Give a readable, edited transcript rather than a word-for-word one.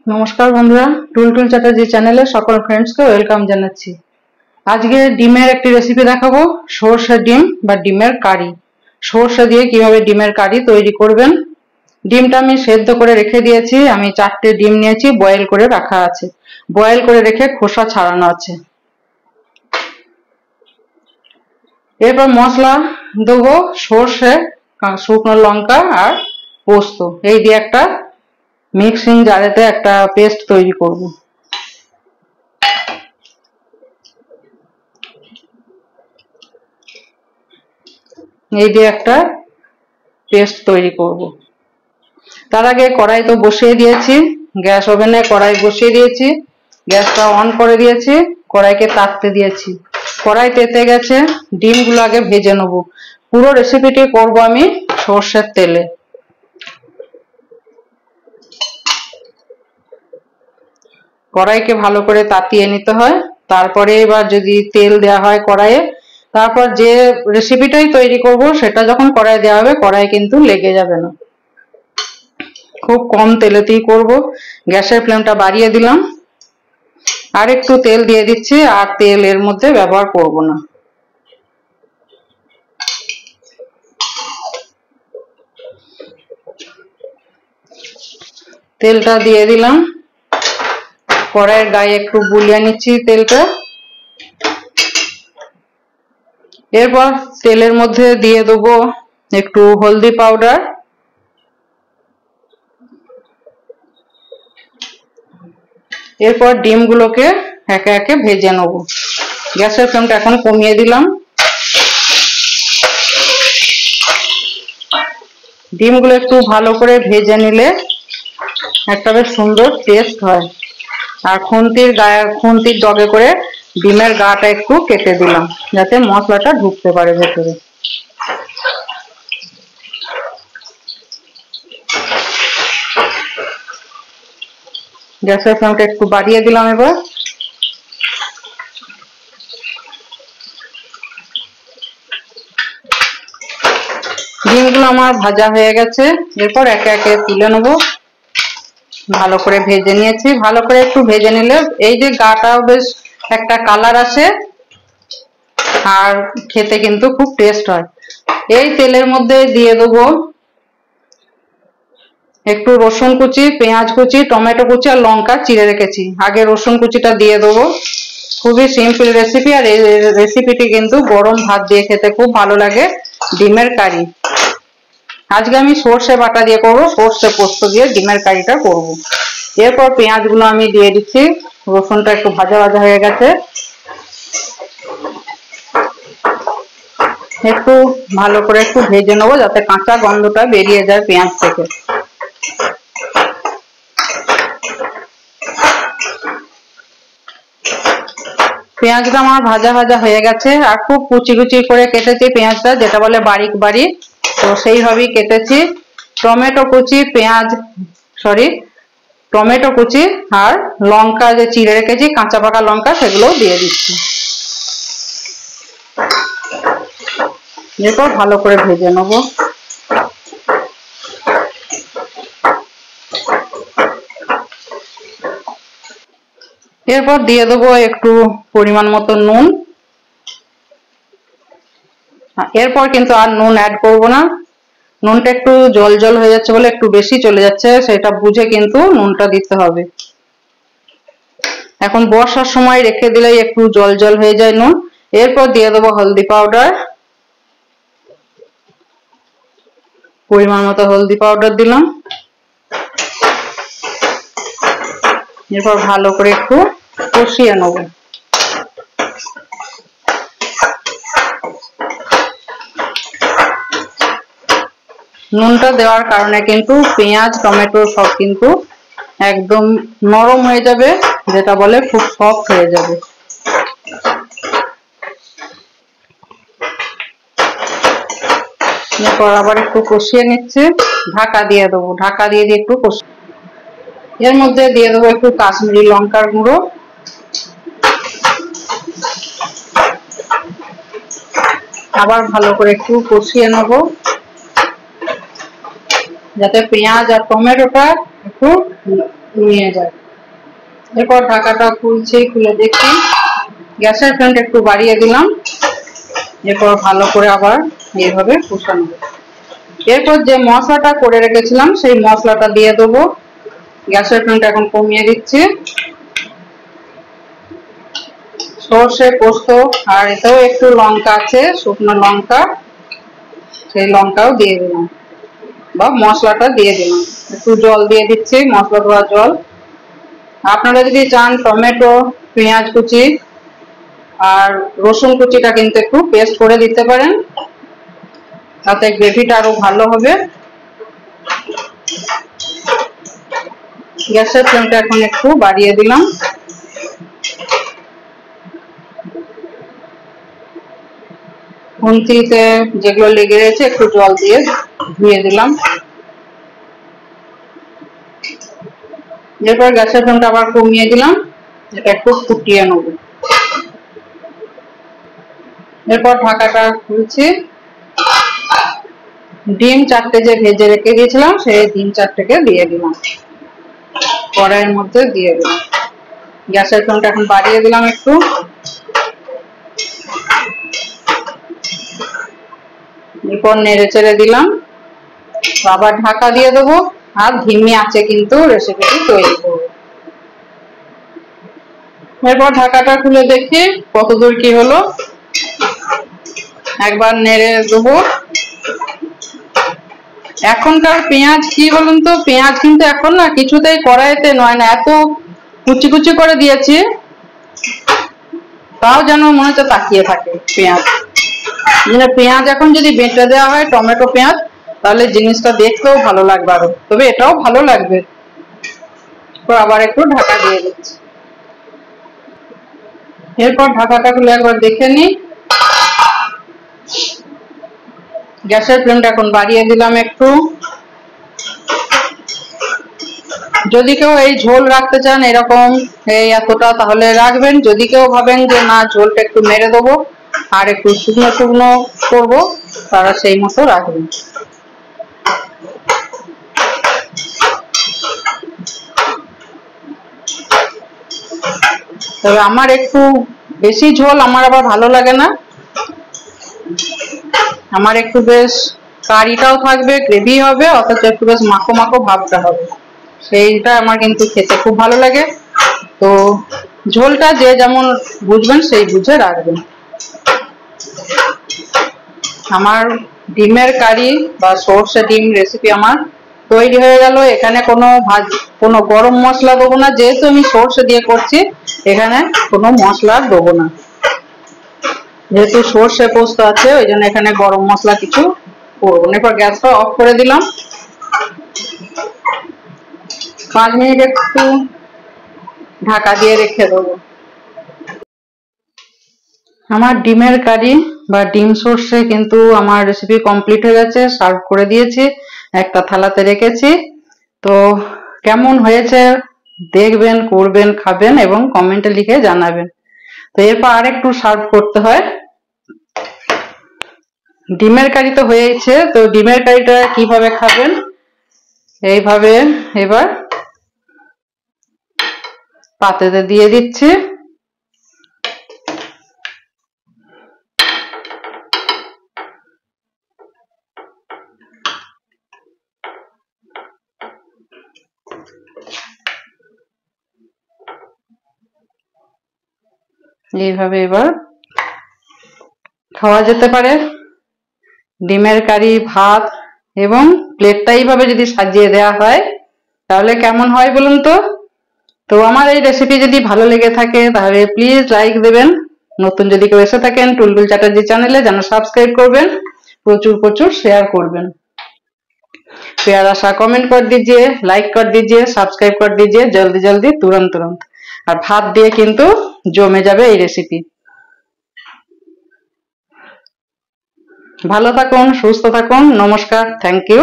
নমস্কার বন্ধুরা, টুলটুল চ্যাটার্জি চ্যানেলে সকল ফ্রেন্ডসকে ওয়েলকাম জানাচ্ছি। আজকে ডিমের একটি রেসিপি দেখাবো, সরষে ডিম বা ডিমের কারি। সরষে দিয়ে কিভাবে ডিমের কারি তৈরি করবেন। ডিমটা আমি সেদ্ধ করে রেখে দিয়েছি। আমি 4টে ডিম নিয়েছি, বয়েল করে রাখা আছে। বয়েল করে রেখে খোসা ছাড়ানো আছে। এরপর মশলা দেবো সরষে, শুকনো লঙ্কা আর পোস্ত। এই দিয়ে একটা মিক্সিং জারেতে একটা পেস্ট তৈরি করব। এই দিয়ে একটা পেস্ট তৈরি করব। তার আগে কড়াই তো বসিয়ে দিয়েছি, গ্যাস ওভেনে কড়াই বসিয়ে দিয়েছি, গ্যাসটা অন করে দিয়েছি, কড়াইকে তাপতে দিয়েছি। কড়াই তেতে গেছে, ডিমগুলো আগে ভেজে নেব। পুরো রেসিপিটি করব আমি সর্ষের তেলে। কড়াইকে ভালো করে তাতিয়ে নিতে হয়, তারপরে এবার যদি তেল দেওয়া হয় কড়াইয়ে, তারপর যে রেসিপিটাই তৈরি করব সেটা যখন কড়াই দেওয়া হবে কড়াই কিন্তু লেগে যাবে না। খুব কম তেলেতেই করব। গ্যাসের ফ্লেমটা বাড়িয়ে দিলাম, আর একটু তেল দিয়ে দিচ্ছি। আর তেল এর মধ্যে ব্যবহার করব না। তেলটা দিয়ে দিলাম, কড়াইয়ের গায়ে একটু বুলিয়ে নিচ্ছি তেলটা। এরপর তেলের মধ্যে দিয়ে দেবো একটু হলদি পাউডার, এরপর ডিমগুলোকে একে একে ভেজে নেব। গ্যাসের ফ্লেমটা এখন কমিয়ে দিলাম। ডিমগুলো একটু ভালো করে ভেজে নিলে একটা বেশ সুন্দর টেস্ট হয়। আর খুন্তির ডগে করে ডিমের গাটা একটু কেটে দিলাম, যাতে মশলাটা ঢুকতে পারে ভেতরে। গ্যাসের ফ্লেমটা একটু বাড়িয়ে দিলাম। এবার ডিমগুলো আমার ভাজা হয়ে গেছে। এরপর একে একে তুলে নেবো। ভালো করে ভেজে নিয়েছি। ভালো করে একটু ভেজে নিলে এই যে গাটাও বেশ একটা কালার আসে, আর খেতে কিন্তু খুব টেস্ট হয়। এই তেলের মধ্যে দিয়ে দেবো একটু রসুন কুচি, পেঁয়াজ কুচি, টমেটো কুচি আর লঙ্কা চিড়ে রেখেছি। আগে রসুন কুচিটা দিয়ে দেবো। খুবই সিম্পল রেসিপি, আর এই রেসিপিটি কিন্তু গরম ভাত দিয়ে খেতে খুব ভালো লাগে। ডিমের কারি আজকে আমি সর্ষে বাটা দিয়ে করবো, সর্ষে পোস্ত দিয়ে ডিমের কারিটা করব। এরপর পেঁয়াজগুলো আমি দিয়ে দিচ্ছি। রসুনটা একটু ভাজা ভাজা হয়ে গেছে, একটু ভালো করে একটু ভেজে নেবো যাতে কাঁচা গন্ধটা বেরিয়ে যায় পেঁয়াজ থেকে। পেঁয়াজটা আমার ভাজা ভাজা হয়ে গেছে, আর খুব কুচি কুচি করে কেটেছি পেঁয়াজটা, যেটা বলে বারিক বারিক, তো সেইভাবেই কেটেছি। টমেটো কুচি আর লঙ্কা যে চিড়ে রেখেছি, কাঁচা পাকা লঙ্কা, সেগুলোও দিয়ে দিচ্ছি। এরপর ভালো করে ভেজে নেবো। এরপর দিয়ে দেবো একটু পরিমাণ মতো নুন। এরপর কিন্তু আর নুন অ্যাড করব না। নুনটা একটু জল জল হয়ে যাচ্ছে বলে, একটু বেশি চলে যাচ্ছে, সেটা বুঝে কিন্তু নুনটা দিতে হবে। এখন বর্ষার সময় রেখে দিলেই একটু জল জল হয়ে যায় নুন। এরপর দিয়ে দেবো হলদি পাউডার, পরিমাণ মতো হলদি পাউডার দিলাম। এরপর ভালো করে একটু কষিয়ে নেব। নুনটা দেওয়ার কারণে কিন্তু পেঁয়াজ টমেটো সব কিন্তু একদম নরম হয়ে যাবে, যেটা বলে খুব সফট হয়ে যাবে। এরপর আবার একটু কষিয়ে নিচ্ছে, ঢাকা দিয়ে দেবো। ঢাকা দিয়ে একটু কষিয়ে, এর মধ্যে দিয়ে দেবো একটু কাশ্মীরি লঙ্কার গুঁড়ো। আবার ভালো করে একটু কষিয়ে নেব, যাতে পেঁয়াজ আর টমেটোটা একটু নিয়ে যায়। এরপর ঢাকাটা খুলছি, খুলে দেখি, গ্যাসের ফ্লেমটা একটু বাড়িয়ে দিলাম। এরপর ভালো করে আবার এইভাবে কষানো। এরপর যে মশলাটা করে রেখেছিলাম সেই মশলাটা দিয়ে দেবো। গ্যাসের ফ্লেমটা এখন কমিয়ে দিচ্ছি। সর্ষে, পোস্ত আর এতেও একটু লঙ্কা আছে, শুকনো লঙ্কা, সেই লঙ্কাও দিয়ে দিলাম বা মশলাটা দিয়ে দিলাম। একটু জল দিয়ে দিচ্ছি, মশলা ধোয়া জল। আপনারা যদি চান টমেটো, পেঁয়াজ কুচি আর রসুন কুচিটা কিন্তু একটু পেস্ট করে দিতে পারেন, তাতে গ্রেভিটা আরো ভালো হবে। গ্যাসের ফ্লেমটা এখন একটু বাড়িয়ে দিলাম। খুন্তিতে যেগুলো লেগে রয়েছে একটু জল দিয়ে ধুয়ে দিলাম। এরপর গ্যাসের ফ্লেমটা আবার কমিয়ে দিলাম, এটা একটু ফুটিয়ে নেব। এরপর ঢাকাটা খুলছি। ডিম 4টে যে ভেজে রেখে দিয়েছিলাম সেই ডিম 4টেকে দিয়ে দিলাম, কড়াইয়ের মধ্যে দিয়ে দিলাম। গ্যাসের ফ্লেমটা এখন বাড়িয়ে দিলাম একটু। এরপর নেড়ে চেড়ে দিলাম, আবার ঢাকা দিয়ে দেবো আর ধিমি আঁচে কিন্তু রেসিপিটি তৈরি করবো। এরপর ঢাকাটা খুলে দেখি কতদূর কি হলো, একবার নেড়ে দেবো। এখনকার পেঁয়াজ কি বলুন তো, পেঁয়াজ কিন্তু এখন না কিছুতেই কড়াইতে নয় না, এত কুচি কুচি করে দিয়েছি, তাও যেন মনে হচ্ছে তাকিয়ে থাকে পেঁয়াজ। পেঁয়াজ এখন যদি বেটে দেওয়া হয়, টমেটো পেঁয়াজ, তাহলে জিনিসটা দেখতেও ভালো লাগবে আরো, তবে এটাও ভালো লাগবে। তো আবার একটু ঢাকা দিয়ে দিচ্ছি। এরপর ঢাকাটা খুলে একবার দেখে নিই। গ্যাসের ফ্লেমটা এখন বাড়িয়ে দিলাম একটু। যদি কেউ এই ঝোল রাখতে চান এরকম এই এতটা, তাহলে রাখবেন। যদি কেউ ভাবেন যে না ঝোলটা একটু মেরে দেবো আর একটু শুকনো শুকনো করবো, তারা সেই মতো রাখবেন। তবে আমার একটু বেশি ঝোল আমার আবার ভালো লাগে না, আমার একটু বেশ কারিটাও থাকবে, গ্রেভি হবে, অথচ একটু বেশ মাখো মাখো ভাবটা হবে, সেইটা আমার কিন্তু খেতে খুব ভালো লাগে। তো ঝোলটা যে যেমন বুঝবেন সেই বুঝে রাখবেন। আমার ডিমের কারি বা সর্ষে ডিম রেসিপি আমার তৈরি হয়ে গেল। এখানে কোনো গরম মশলা দেবো না, যেহেতু আমি সর্ষে দিয়ে করছি এখানে কোনো মশলা দেবো না, যেহেতু সর্ষে পোস্ত আছে ওই জন্য এখানে গরম মশলা কিছু করবো না। এরপর গ্যাসটা অফ করে দিলাম, 5 মিনিট একটু ঢাকা দিয়ে রেখে দেবো। আমার ডিমের কারি বা ডিম সর্ষে কিন্তু আমার রেসিপি কমপ্লিট হয়ে গেছে, সার্ভ করে দিয়েছি, একটা থালাতে রেখেছি। তো কেমন হয়েছে দেখবেন, করবেন, খাবেন এবং কমেন্টে লিখে জানাবেন। তো এরপর আর একটু সার্ভ করতে হয়। ডিমের কারি তো হয়েছে, তো ডিমের কারিটা কিভাবে খাবেন, এইভাবে এবার পাতেতে দিয়ে দিচ্ছি। এইভাবে এবার খাওয়া যেতে পারে ডিমের কারি, ভাত, এবং প্লেটটা এইভাবে যদি সাজিয়ে দেওয়া হয় তাহলে কেমন হয় বলুন তো। তো আমার এই রেসিপি যদি ভালো লেগে থাকে তাহলে প্লিজ লাইক দেবেন, নতুন যদি কেউ এসে থাকেন টুলটুল চ্যাটার্জি চ্যানেলে যেন সাবস্ক্রাইব করবেন, प्रचुर प्रचुर शेयर करबेन। प्यारा सा कमेंट कर दीजिए, लाइक कर दीजिए, सब्सक्राइब कर दीजिए जल्दी जल्दी तुरंत तुरंत। और भात दिए किन्तु जमे जाबे এই রেসিপি। ভালো থাকুন, সুস্থ থাকুন, নমস্কার, থ্যাংক ইউ।